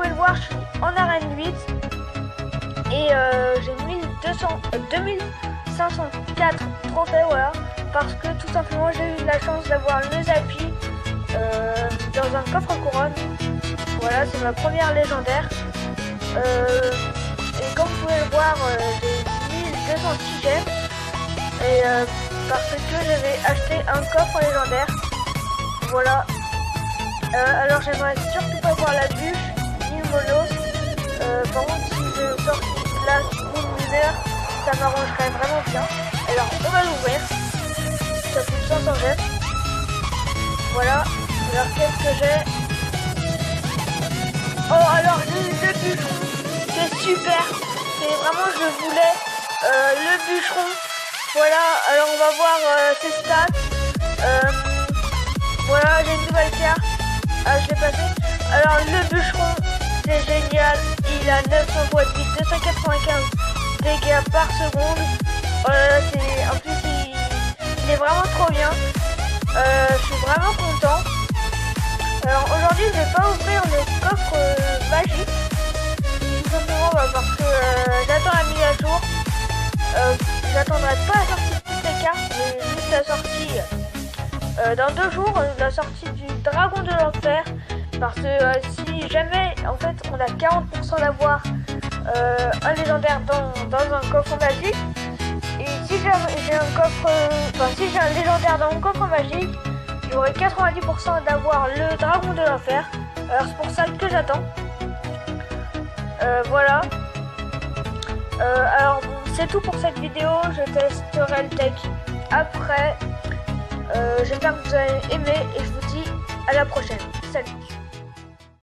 pouvez le voir, je suis en arène 8 et j'ai 2504 trophées, voilà, parce que tout simplement j'ai eu la chance d'avoir le Zappi dans un coffre couronne. Voilà, c'est ma première légendaire. Et comme vous pouvez le voir, j'ai 1206 gemmes et parce que j'avais acheté un coffre légendaire. Voilà. Alors j'aimerais surtout pas voir la bûche ni le monos. Par contre, si je sors la seconde mineur, ça m'arrangerait vraiment bien. Alors on va l'ouvrir. Ça coûte 500 gemmes. Voilà. Alors qu'est-ce que j'ai? Oh, alors j'ai eu le bûcheron. C'est super. C'est vraiment, je voulais le bûcheron. Voilà. Alors on va voir ses stats. Voilà, j'ai une nouvelle carte. Ah, je l'ai passé. Alors le bûcheron, c'est génial. Il a 900 points de vie, 295 dégâts par seconde. En plus, il est vraiment trop bien. Je suis vraiment content. Alors aujourd'hui, je vais pas ouvrir le coffre magique. Tout simplement parce que j'attends la mise à jour. J'attendrai pas la sortie de toutes les cartes, mais juste la sortie dans 2 jours, la sortie du dragon de l'enfer. Parce que si jamais en fait on a 40% d'avoir un légendaire dans un coffre magique, et si j'ai un coffre, si j'ai un légendaire dans mon coffre magique, j'aurai 90% d'avoir le dragon de l'enfer. Alors c'est pour ça que j'attends. Voilà. Alors bon, c'est tout pour cette vidéo. Je testerai le tech après. J'espère que vous avez aimé et je vous dis à la prochaine. Salut.